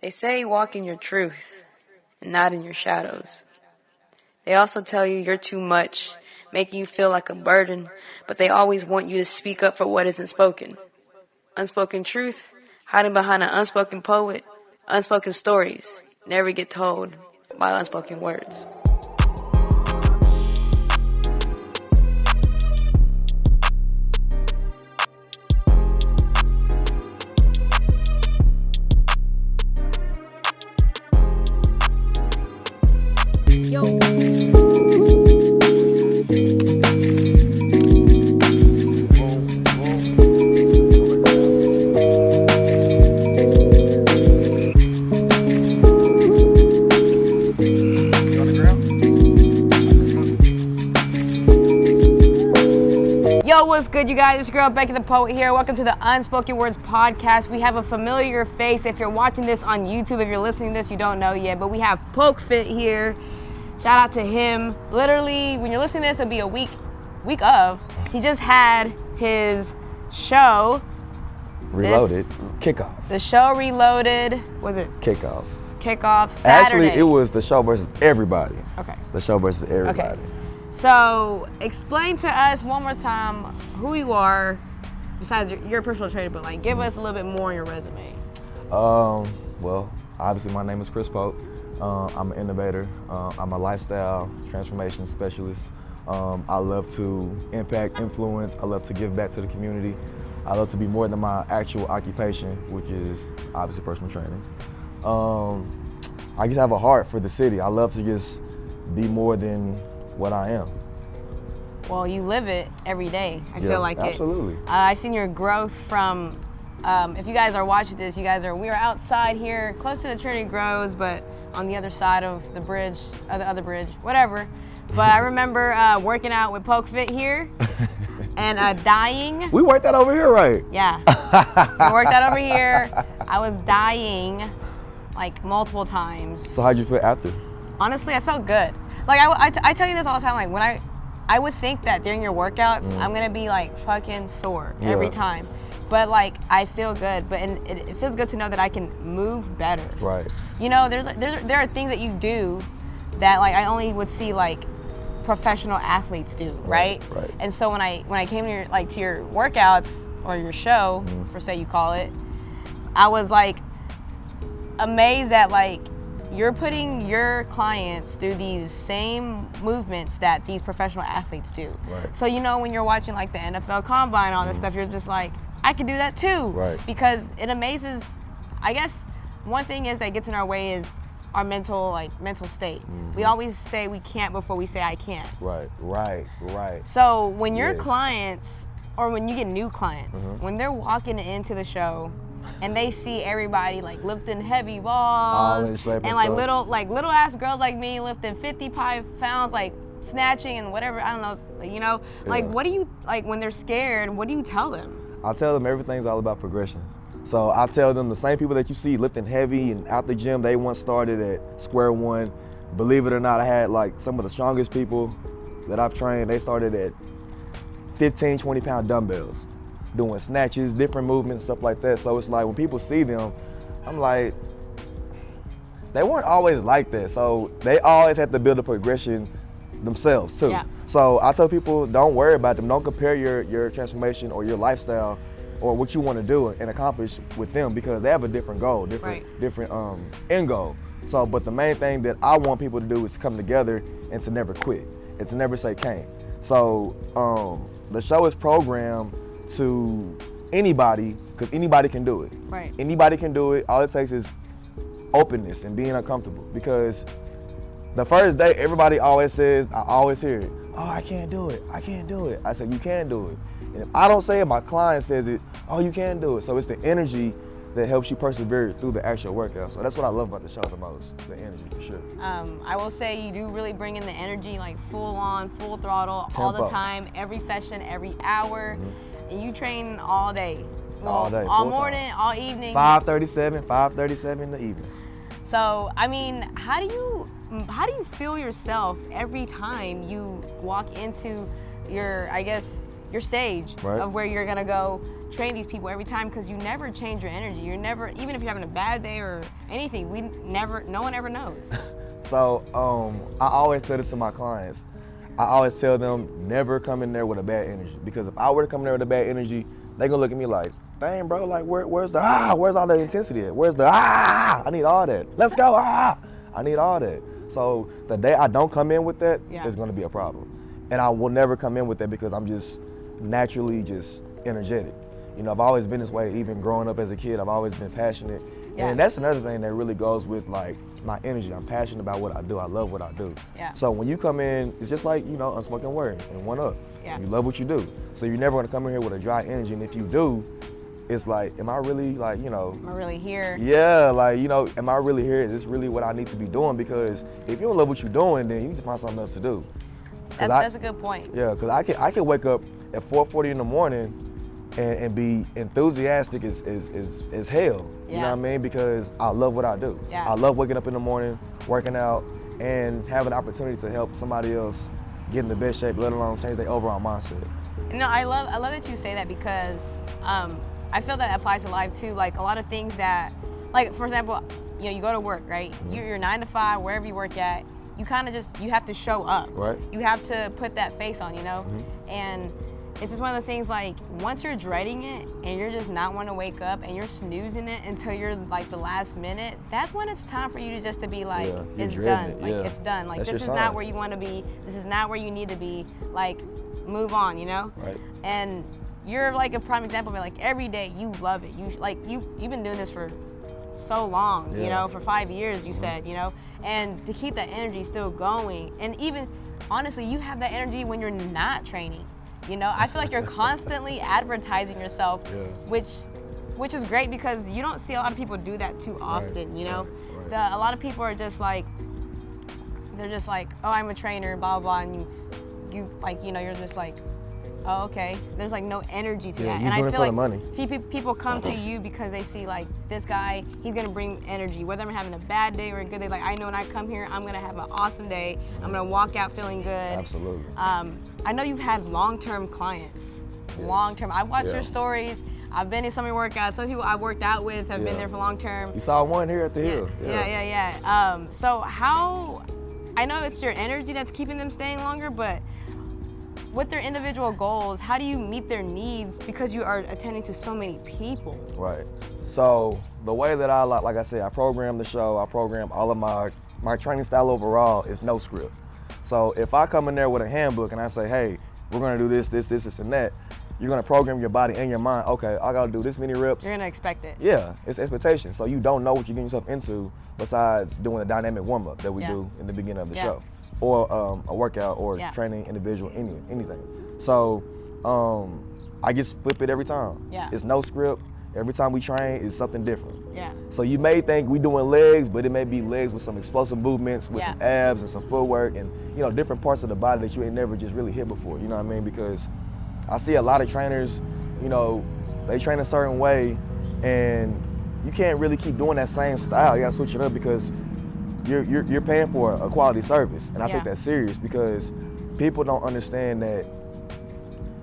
They say walk in your truth and not in your shadows. They also tell you you're too much, making you feel like a burden, but they always want you to speak up for what isn't spoken. Unspoken truth, hiding behind an unspoken poet, unspoken stories, never get told by unspoken words. Yo. What's good, you guys? It's your girl Becky the Poet here. Welcome to the Unspoken Words podcast. We have a familiar face. If you're watching this on YouTube, if you're listening to this, you don't know yet, but we have PolkFit here. Shout out to him. Literally, when you're listening to this, it'll be a week of. He just had his show. Reloaded. Kickoff. The show Reloaded. Was it? Kickoff Saturday. Actually, it was the show versus everybody. Okay. The show versus everybody. Okay. So, explain to us one more time who you are, besides you're a personal trainer, but like give us a little bit more on your resume. Well, obviously my name is Chris Polk. I'm an innovator. I'm a lifestyle transformation specialist. I love to impact, influence. I love to give back to the community. I love to be more than my actual occupation, which is obviously personal training. I just have a heart for the city. I love to just be more than what I am. Well, you live it every day. I feel like absolutely. It. I've seen your growth from, if you guys are watching this, we are outside here, close to the Trinity Groves, but on the other side of the bridge, the other bridge, whatever. But I remember working out with PolkFit here and dying. We worked that over here, right? Yeah, we worked that over here. I was dying like multiple times. So how'd you feel after? Honestly, I felt good. Like I tell you this all the time, like when I would think that during your workouts, I'm gonna be like fucking sore every time. But like I feel good, and it feels good to know that I can move better. Right. You know, there are things that you do that like I only would see like professional athletes do, right? Right. And so when I came to your workouts or your show, for say you call it, I was like amazed that like you're putting your clients through these same movements that these professional athletes do. Right. So you know when you're watching like the NFL Combine and all this stuff, you're just like, I could do that too. Right. Because it amazes. I guess one thing is that gets in our way is our mental state. We always say we can't before we say I can't. Right. So when your clients, or when you get new clients, when they're walking into the show and they see everybody like lifting heavy balls and like little ass girls like me lifting 55 pounds, like snatching and whatever, I don't know, you know, like what do you, like when they're scared, what do you tell them? I tell them everything's all about progression. So I tell them the same people that you see lifting heavy and out the gym, they once started at square one. Believe it or not, I had like some of the strongest people that I've trained, they started at 15, 20 pound dumbbells, doing snatches, different movements, stuff like that. So it's like when people see them, I'm like, they weren't always like that. So they always have to build a progression themselves too. Yeah. So I tell people, don't worry about them. Don't compare your transformation or your lifestyle or what you want to do and accomplish with them, because they have a different goal, different end goal. So, but the main thing that I want people to do is to come together and to never quit and to never say can't. So the show is programmed to anybody, because anybody can do it. Right. Anybody can do it. All it takes is openness and being uncomfortable. Because the first day, everybody always says, I always hear it, oh, I can't do it. I said, you can do it. And if I don't say it, my client says it, oh, you can do it. So it's the energy that helps you persevere through the actual workout. So that's what I love about the show the most, the energy, for sure. I will say you do really bring in the energy, like full on, full throttle, Tempo. all the time, every session, every hour. And you train all day. Well, all day, all morning, all evening. 5:37 in the evening. So, I mean, how do you feel yourself every time you walk into your, I guess, your stage Right. of where you're gonna go train these people every time, because you never change your energy. You're never, even if you're having a bad day or anything, no one ever knows. So I always tell this to my clients. I always tell them never come in there with a bad energy, because if I were to come in there with a bad energy, they gonna look at me like, dang bro, like where's all the intensity at? Where's the I need all that. Let's go, I need all that. So the day I don't come in with that, it's gonna be a problem. And I will never come in with that because I'm just naturally just energetic. You know, I've always been this way, even growing up as a kid, I've always been passionate. Yeah. And that's another thing that really goes with like my energy. I'm passionate about what I do. I love what I do. Yeah. So when you come in, it's just like, you know, Unspoken Word and One Up. Yeah. You love what you do. So you're never gonna come in here with a dry energy. And if you do, it's like, am I really like, you know. Am I really here? Yeah, like, you know, am I really here? Is this really what I need to be doing? Because if you don't love what you're doing, then you need to find something else to do. That's a good point. Yeah, because I can wake up at 4:40 in the morning and be enthusiastic as hell. You know what I mean? Because I love what I do. Yeah. I love waking up in the morning, working out, and having an opportunity to help somebody else get in the best shape, let alone change their overall mindset. You know, I love that you say that, because I feel that applies to life too. Like a lot of things that, like for example, you know, you go to work, right? Mm-hmm. You're 9 to 5, wherever you work at. You kind of you have to show up. Right. You have to put that face on, you know? Mm-hmm. And it's just one of those things, like once you're dreading it and you're just not want to wake up and you're snoozing it until you're like the last minute, that's when it's time for you to just to be like, it's done. Like it's done. Like this is not where you want to be. This is not where you need to be. Like move on, you know? Right. And you're like a prime example of it. Like every day you love it. You've been doing this for so long, you know, for 5 years you said, you know, and to keep that energy still going. And even honestly, you have that energy when you're not training. You know, I feel like you're constantly advertising yourself, which is great, because you don't see a lot of people do that too often, you know. Right. A lot of people are just like, they're just like, oh, I'm a trainer, blah, blah, and you like, you know, you're just like, oh, okay. There's like no energy to that. And I feel like people come to you because they see like this guy, he's gonna bring energy. Whether I'm having a bad day or a good day, like I know when I come here, I'm gonna have an awesome day. I'm gonna walk out feeling good. Absolutely. I know you've had long-term clients. Yes. Long-term. I've watched your stories. I've been in some of your workouts. Some people I worked out with have been there for long-term. You saw one here at the hill. Yeah. So how, I know it's your energy that's keeping them staying longer, but with their individual goals, how do you meet their needs, because you are attending to so many people? Right. So the way that I, like I said, I program the show, I program all of my training style overall is no script. So if I come in there with a handbook and I say, hey, we're gonna do this, and that, you're gonna program your body and your mind, okay, I gotta do this many reps. You're gonna expect it. Yeah, it's expectation. So you don't know what you're getting yourself into besides doing a dynamic warm-up that we do in the beginning of the show. Or a workout or training individual, anything. So I just flip it every time. Yeah. It's no script. Every time we train, it's something different. Yeah. So you may think we doing legs, but it may be legs with some explosive movements, with some abs and some footwork, and you know, different parts of the body that you ain't never just really hit before. You know what I mean? Because I see a lot of trainers, you know, they train a certain way, and you can't really keep doing that same style. You gotta switch it up, because you're paying for a quality service, and I take that serious, because people don't understand that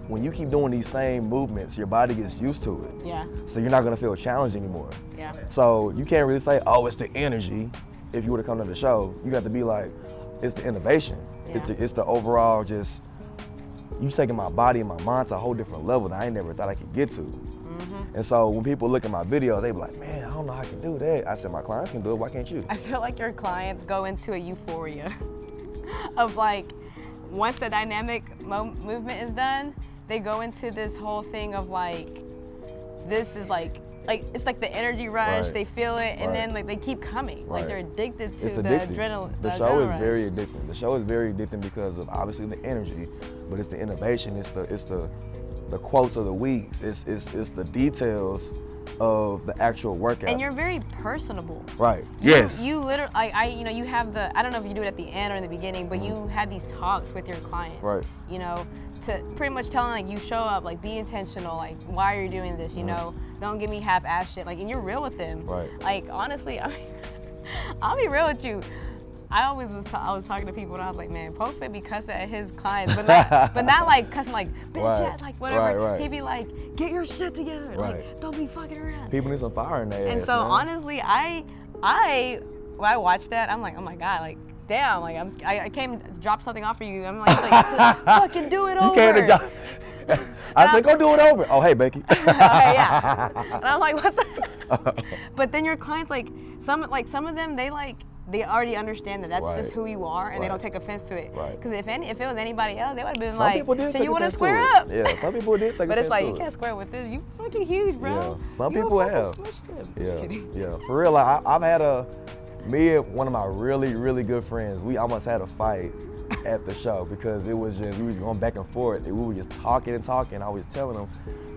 when you keep doing these same movements, your body gets used to it. Yeah. So you're not gonna feel challenged anymore. Yeah. So you can't really say, oh, it's the energy. If you were to come to the show, you got to be like, it's the innovation. Yeah. It's the overall just, you taking my body and my mind to a whole different level that I ain't never thought I could get to. Mm-hmm. And so when people look at my videos, they be like, man, I don't know how I can do that. I said, my clients can do it, why can't you? I feel like your clients go into a euphoria of like, once the dynamic movement is done, they go into this whole thing of like, this is like it's like the energy rush. Right. They feel it, and then like they keep coming. Right. Like they're addicted to the adrenaline. The show is very addicting. The show is very addicting because of obviously the energy, but it's the innovation. It's the quotes of the weeks. It's the details of the actual workout. And you're very personable. Right. Yes. You literally, you know, you have I don't know if you do it at the end or in the beginning, but you have these talks with your clients. Right. You know, to pretty much telling like, you show up, like be intentional, like why are you doing this, you know, don't give me half-ass shit, like, and you're real with them. Right. Like honestly, I'll be real with you. I always I was talking to people and I was like, man, PolkFit be cussing at his clients, but not like cussing like bitch ass, like whatever. Right. He'd be like, get your shit together, like don't be fucking around. People need some fire in their ass. And so man. honestly, when I watched that, I'm like, oh my god, like damn, like I came to drop something off for you. I'm like fucking do it over. You came to drop. I was like, go do it over. Oh, hey, Becky. Yeah. And I'm like, what the? But then your clients, like some of them, they already understand that that's just who you are, and they don't take offense to it. Right. Because if it was anybody else, they would have been Some like, people did so take you want to offense square to up? it. Yeah, some people did take offense to it. But it's like, you can't square with this. You fucking huge, bro. Yeah, some you people have. Just kidding. Yeah, for real. Like, I've had me and one of my really, really good friends, we almost had a fight at the show because it was just, we was going back and forth and we were just talking and talking. I was telling him,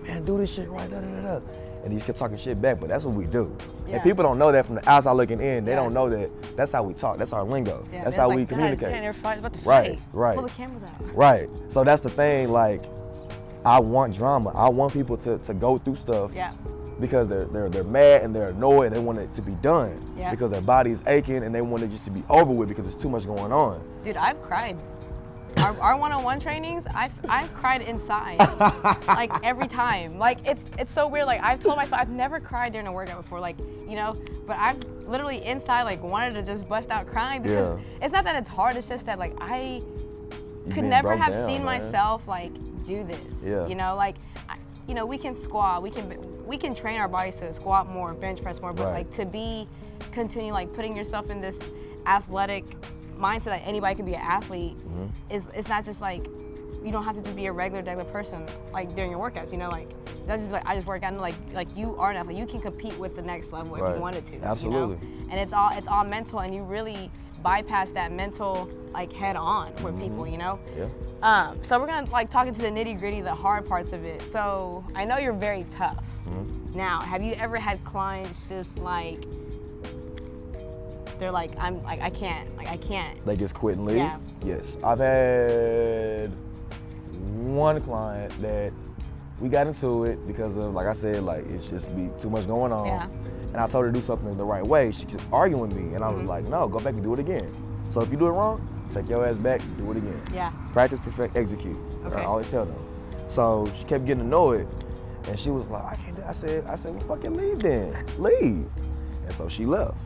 man, do this shit right, da. And he just kept talking shit back, but that's what we do. Yeah. And people don't know that from the outside looking in. They don't know that that's how we talk. That's our lingo. Yeah, that's how we communicate. Man, they're about to fight. Right. Pull the cameras out. Right. So that's the thing, like, I want drama. I want people to go through stuff. Yeah. Because they're mad and they're annoyed and they want it to be done. Yeah. Because their body's aching and they want it just to be over with because there's too much going on. Dude, I've cried. Our one-on-one trainings, I've cried inside, like every time. Like it's so weird. Like I've told myself I've never cried during a workout before. Like but I've literally inside like wanted to just bust out crying because it's not that it's hard. It's just that like I could never have seen myself like do this. Yeah. Like we can squat, we can train our bodies to squat more, bench press more, but like to continue like putting yourself in this athletic mindset that anybody can be an athlete it's not just like you don't have to just be a regular person like during your workouts, like that's just like I just work out and like you are an athlete. You can compete with the next level if you wanted to. Absolutely. And it's all mental, and you really bypass that mental like head on with people, Yeah. So we're gonna like talk into the nitty gritty, the hard parts of it. So I know you're very tough. Now, have you ever had clients just like they're like, I can't. They just quit and leave? Yeah. Yes. I've had one client that we got into it because of, like I said, like it's just be too much going on. Yeah. And I told her to do something the right way. She kept arguing with me and I was like, no, go back and do it again. So if you do it wrong, take your ass back, do it again. Yeah. Practice, perfect, execute. Okay. I always tell them. So she kept getting annoyed and she was like, I can't do it. I said, well, fucking leave then. Leave. And so she left.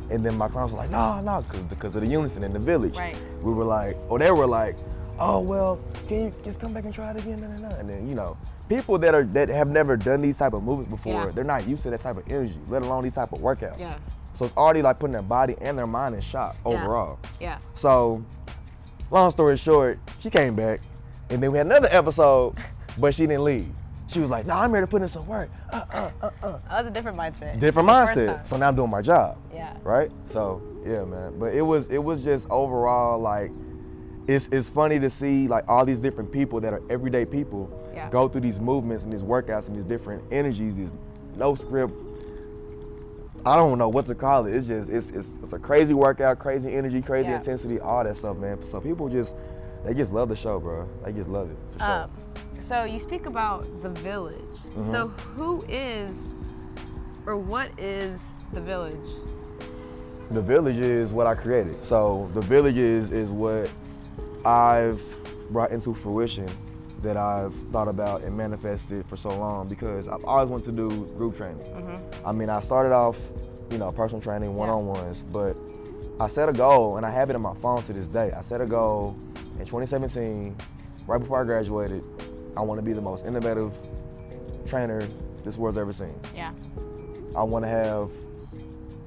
And then my clients were like, no, because of the unison in the village. Right. We were like, or they were like, oh, well, can you just come back and try it again? And then, people that have never done these type of movements before, they're not used to that type of energy, let alone these type of workouts. Yeah. So it's already like putting their body and their mind in shock overall. Yeah. So, long story short, she came back, and then we had another episode, but she didn't leave. She was like, no, I'm here to put in some work. That was a different mindset. Different mindset. So now I'm doing my job. Yeah. Right? So, yeah, man. But it was just overall, like, it's funny to see, like, all these different people that are everyday people go through these movements and these workouts and these different energies, these no script. I don't know what to call it. It's just, it's a crazy workout, crazy energy, crazy intensity, all that stuff, man. So people they just love the show, bro. They just love it, for sure. So you speak about the village. So who is, or what is the village? The village is what I created. So the village is what I've brought into fruition that I've thought about and manifested for so long because I've always wanted to do group training. I mean, I started off, personal training, one-on-ones, but I set a goal, and I have it in my phone to this day. I set a goal in 2017, right before I graduated. I want to be the most innovative trainer this world's ever seen. Yeah. I want to have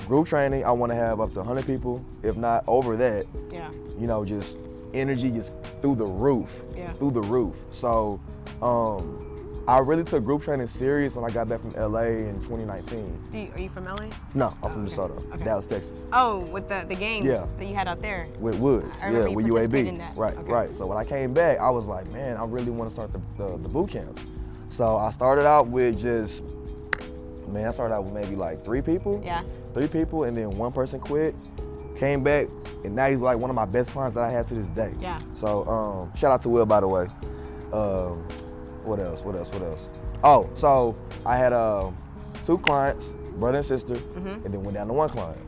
group training. I want to have up to 100 people, if not over that. Yeah. Just energy just through the roof. Yeah. Through the roof. So I really took group training serious when I got back from LA in 2019. Are you from LA? No, I'm from DeSoto, Okay. Dallas, Texas. Oh, with the games that you had out there? With Woods, I remember with you participated UAB. in that. Right, Okay. right. So when I came back, I was like, man, I really want to start the boot camps. So I started out with I started out with maybe like 3 people. Yeah. 3 people, and then one person quit, came back, and now he's like one of my best clients that I have to this day. Yeah. So shout out to Will, by the way. What else? Oh, so I had 2 clients, brother and sister, and then went down to 1 client.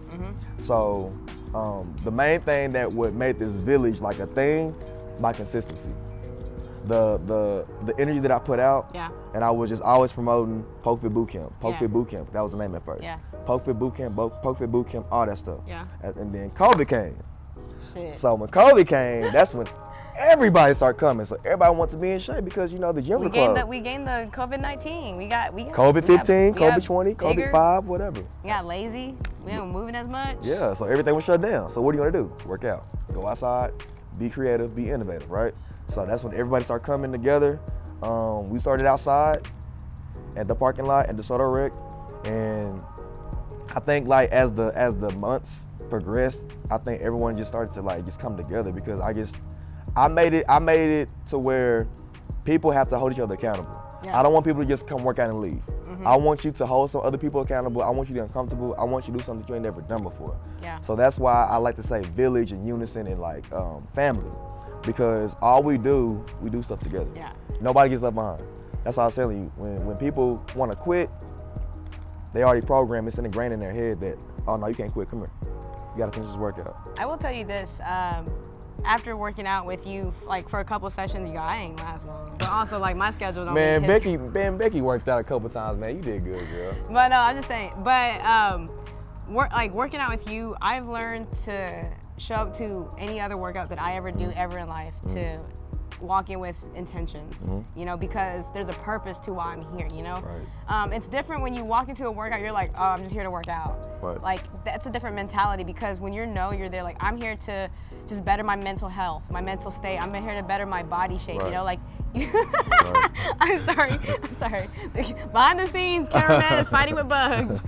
So The main thing that would make this village like a thing, my consistency. The energy that I put out, and I was just always promoting PolkFit Bootcamp. PolkFit Bootcamp, that was the name at first. PolkFit Bootcamp, PolkFit Bootcamp, all that stuff. And then COVID came. Shit. So when COVID came, that's when everybody started coming. So everybody wants to be in shape because, you know, the gym was closed. We gained the COVID-19. We got COVID-15, COVID-20, COVID-5, whatever. We got lazy. We weren't moving as much. Yeah, so everything was shut down. So what are you gonna do? Work out, go outside, be creative, be innovative, right? So that's when everybody started coming together. We started outside at the parking lot at DeSoto Rec, and I think like as the months progressed, I think everyone just started to like just come together because I made it to where people have to hold each other accountable. I don't want people to just come work out and leave. I want you to hold some other people accountable. I want you to be uncomfortable. I want you to do something you ain't never done before. So that's why I like to say village and unison and like family. Because all we do stuff together. Nobody gets left behind. That's what I was telling you. When people want to quit, they already programmed, it's ingrained in their head that, oh no, you can't quit, come here. You gotta finish this workout. I will tell you this, after working out with you, like for a couple of sessions, I ain't last long. But also like my schedule don't Man, Becky worked out a couple times, man. You did good, girl. But no, I'm just saying, but working out with you, I've learned to show up to any other workout that I ever do ever in life to walk in with intentions, you know, because there's a purpose to why I'm here, you know? It's different when you walk into a workout, you're like, oh, I'm just here to work out. Like, that's a different mentality because when you're there like, I'm here to just better my mental health, my mental state. I'm here to better my body shape, you know? Like, I'm sorry. Behind the scenes, cameraman is fighting with bugs.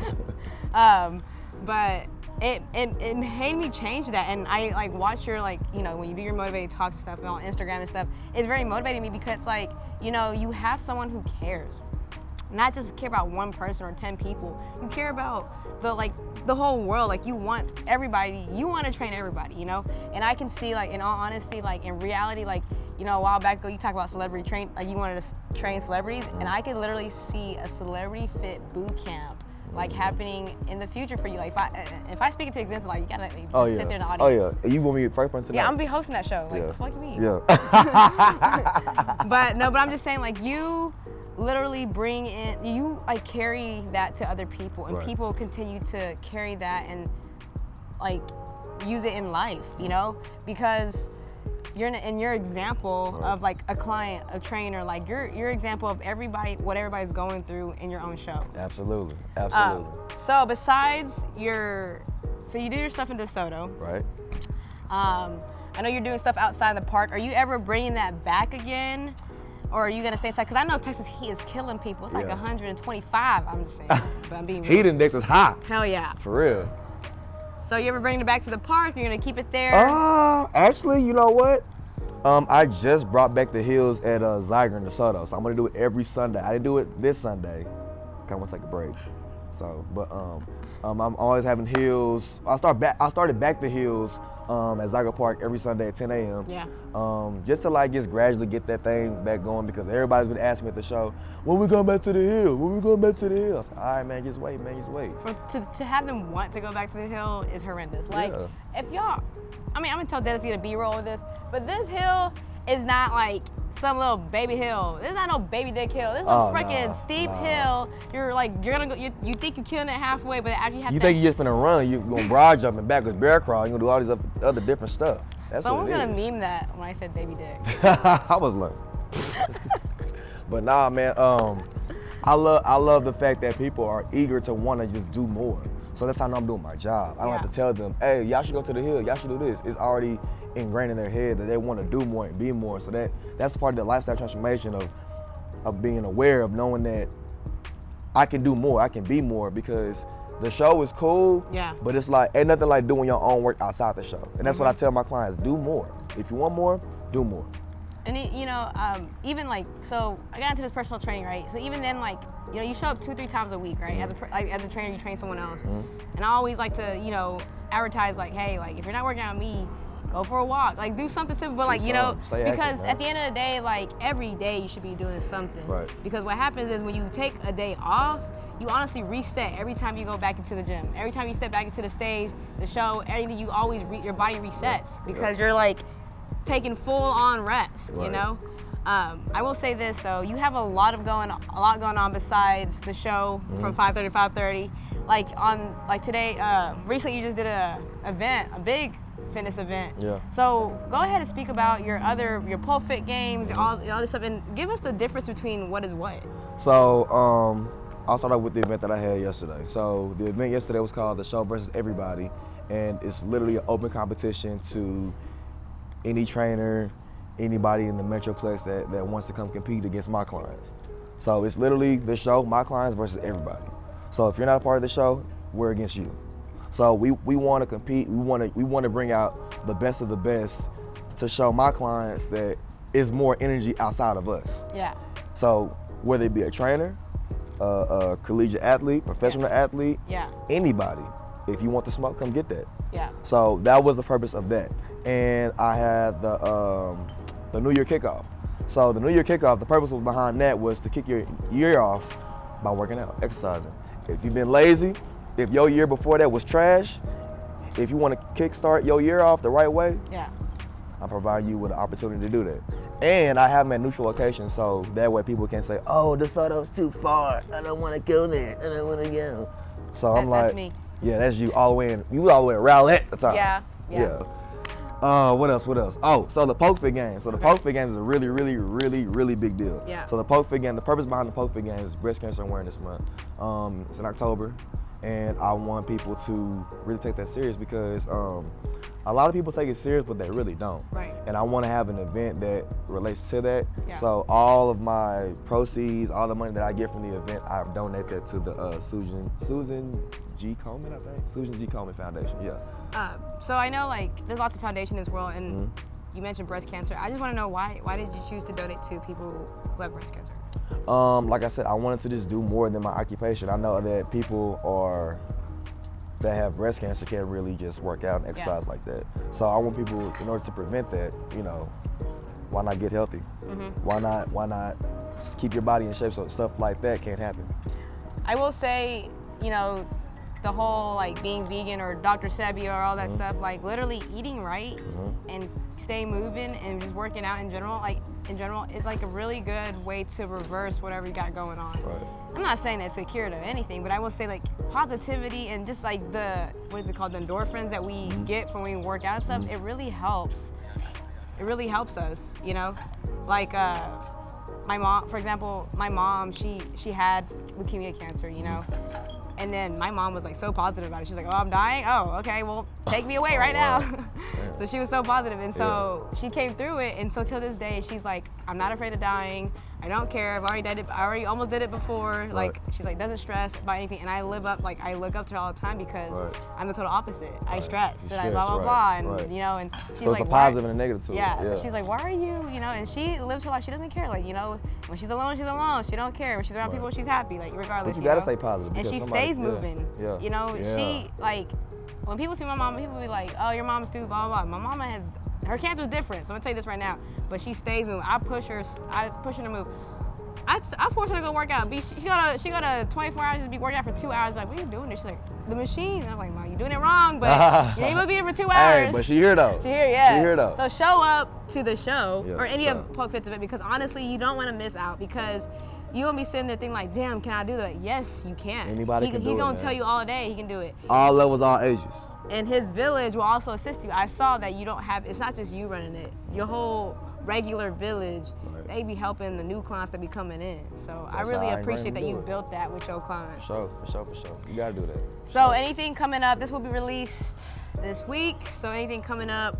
But it made me change that, and I like watch your like, you know, when you do your motivating talks and stuff and on Instagram and stuff, it's very motivating me because like, you know, you have someone who cares, not just care about one person or 10 people. You care about the whole world. Like you want everybody, you want to train everybody, you know. And I can see like in all honesty, like in reality, like, you know, a while back ago you talked about celebrity train, like you wanted to train celebrities, and I could literally see a celebrity fit boot camp like happening in the future for you. Like if I speak it to existence, like you gotta just sit there in the audience. You want me to be first person tonight? Yeah, I'm gonna be hosting that show. Like the fuck you mean? Yeah. But I'm just saying like you literally bring in, you like carry that to other people, and people continue to carry that and like use it in life, you know, because you're in your example of like a client, a trainer, like your example of everybody, what everybody's going through in your own show. Absolutely. So besides so you do your stuff in DeSoto. Right. I know you're doing stuff outside the park. Are you ever bringing that back again? Or are you gonna stay inside? Because I know Texas heat is killing people. It's like 125, I'm just saying. But I'm being heat index is high. Hell yeah. For real. So you ever bring it back to the park? You're gonna keep it there? Actually, you know what? I just brought back the hills at Zyger in DeSoto, so I'm gonna do it every Sunday. I didn't do it this Sunday. I want to take a break. So, but I'm always having hills. I started back the hills at Zyger Park every Sunday at 10 a.m. Yeah. Just to like just gradually get that thing back going because everybody's been asking me at the show, when we going back to the hill? When we going back to the hill? I said, all right, man, just wait, man, just wait. To have them want to go back to the hill is horrendous. Like, if y'all, I mean, I'm gonna tell Dennis to get a B-roll of this, but this hill is not like some little baby hill. This is not no baby dick hill. This is a freaking steep hill. You're gonna go, you think you're killing it halfway, but actually you have to. You think you're just gonna run, you're gonna broad jump and backwards bear crawl, you're gonna do all these other different stuff. That's Someone's what it gonna is. meme that when I said baby dick. I was like, but nah, man, I love the fact that people are eager to want to just do more. So that's how I know I'm doing my job. I don't have to tell them, hey, y'all should go to the hill, y'all should do this. It's already ingrained in their head that they want to do more and be more. So that's part of the lifestyle transformation of being aware of knowing that I can do more, I can be more, because the show is cool, but it's like, ain't nothing like doing your own work outside the show. And that's what I tell my clients, do more. If you want more, do more. And you know, even like, so I got into this personal training, right? So even then, like, you know, you show up 2-3 times a week, right? As a trainer, you train someone else. And I always like to, you know, advertise like, hey, like if you're not working out with me, go for a walk. Like do something simple, but like, you know, because at the end of the day, like every day you should be doing something. Right. Because what happens is when you take a day off, you honestly reset every time you go back into the gym. Every time you step back into the stage, the show, everything, you always your body resets because you're like taking full on rest. You know. I will say this though, you have a lot going on besides the show from 5:30 to 5:30. Like today, recently you just did a big fitness event. Yeah. So go ahead and speak about your PolkFit games, all this stuff, and give us the difference between what is what. So I'll start off with the event that I had yesterday. So the event yesterday was called The Show versus Everybody, and it's literally an open competition to any trainer, anybody in the Metroplex that wants to come compete against my clients. So it's literally the show, my clients versus everybody. So if you're not a part of the show, we're against you. So we want to compete. We want to bring out the best of the best to show my clients that is more energy outside of us. Yeah. So whether it be a trainer, a collegiate athlete, professional athlete, anybody, if you want the smoke, come get that. Yeah. So that was the purpose of that. And I had the New Year kickoff. So the New Year kickoff, the purpose behind that was to kick your year off by working out, exercising. If you've been lazy, if your year before that was trash, if you want to kickstart your year off the right way, I provide you with an opportunity to do that. And I have them at neutral locations, so that way people can say, oh, DeSoto's too far. I don't want to go there. I don't want to go. So I'm like, that's me. Yeah, that's you all the way in. You all the way in Rowlett at the time. Yeah. What else? Oh, so the PolkFit game. So the PolkFit game is a really, really, really, really big deal. Yeah. So the PolkFit game, the purpose behind the PolkFit game is Breast Cancer Awareness Month. It's in October, and I want people to really take that serious because a lot of people take it serious, but they really don't. Right. And I want to have an event that relates to that. Yeah. So all of my proceeds, all the money that I get from the event, I donate that to the Susan G. Komen, I think. Susan G. Komen Foundation, So I know like there's lots of foundations in this world, and you mentioned breast cancer. I just want to know why did you choose to donate to people who have breast cancer? Like I said, I wanted to just do more than my occupation. I know that people that have breast cancer can't really just work out and exercise like that. So I want people, in order to prevent that, why not get healthy? Why not just keep your body in shape so stuff like that can't happen? I will say, the whole like being vegan or Dr. Sebi or all that stuff, like literally eating right and stay moving and just working out in general is like a really good way to reverse whatever you got going on. Right. I'm not saying it's a cure to anything, but I will say like positivity and just like the endorphins that we get from when we work out and stuff, it really helps. It really helps us, Like my mom, for example, she had leukemia cancer, And then my mom was like so positive about it. She's like, oh, I'm dying? Oh, okay, well, take me away right now. So she was so positive. And so she came through it. And so till this day, she's like, I'm not afraid of dying. I don't care. I've already did it. I already almost did it before. Like, she's like, doesn't stress about anything. And I look up to her all the time because I'm the total opposite. I stress and I blah, blah, blah. And, and she's so like, it's a positive and a negative to it. Yeah, so she's like, why are you, and she lives her life. She doesn't care. Like, when she's alone, she's alone. She don't care. When she's around people, she's happy. Like, regardless, but you gotta stay positive. And she stays moving. She, like, when people see my mom, people be like, oh, your mom's too, blah, blah, blah. My mama her cancer's different. So I'm gonna tell you this right now. But she stays moving. I push her to move. I force her to go work out. She got a 24 hours, just be working out for 2 hours. Like, what are you doing? She's like, the machine. And I'm like, Mom, you're doing it wrong, but you ain't gonna be here for 2 hours. Hey, but she here though. She here, yeah. She here though. So show up to the show or any of PolkFit's event because honestly, you don't want to miss out because you won't be sitting there thinking like, damn, can I do that? Yes, you can. Anybody can do it. He's gonna tell you all day he can do it. All levels, all ages. And his village will also assist you. I saw that it's not just you running it. Your whole regular village, they be helping the new clients that be coming in. So I really appreciate that you built that with your clients. For sure. You gotta do that. So anything coming up, this will be released this week. So anything coming up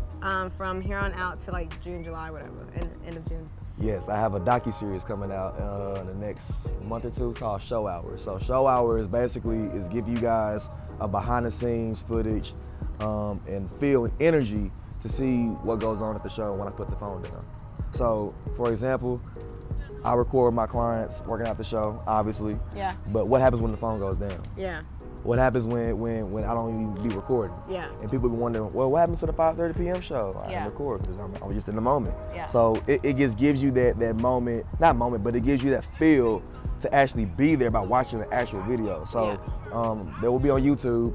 from here on out to like June, July, whatever, end of June. Yes, I have a docu-series coming out in the next month or two. It's called Show Hours. So Show Hours basically is give you guys a behind-the-scenes footage and feel and energy to see what goes on at the show when I put the phone down. So, for example, I record my clients working out the show, obviously. Yeah. But what happens when the phone goes down? Yeah. What happens when I don't even be recording? Yeah. And people be wondering, well, what happened to the 5:30 p.m. show? I didn't record because I was just in the moment. Yeah. So it just gives you that moment, not moment, but it gives you that feel to actually be there by watching the actual video. So they will be on YouTube.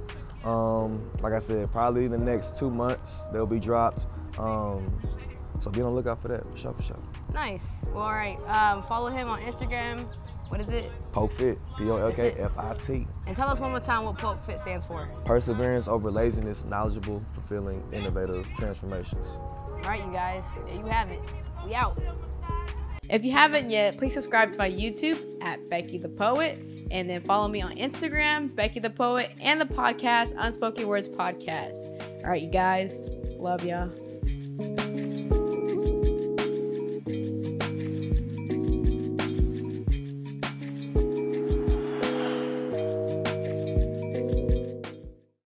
Like I said, probably the next 2 months they'll be dropped. So be on the lookout for that, for sure. Nice. Well, all right. Follow him on Instagram. What is it? PolkFit, PolkFit. And tell us one more time what PolkFit stands for. Perseverance over laziness, knowledgeable, fulfilling, innovative transformations. All right, you guys. There you have it. We out. If you haven't yet, please subscribe to my YouTube at Becky the Poet. And then follow me on Instagram, Becky the Poet, and the podcast, Unspoken Words Podcast. All right, you guys. Love ya.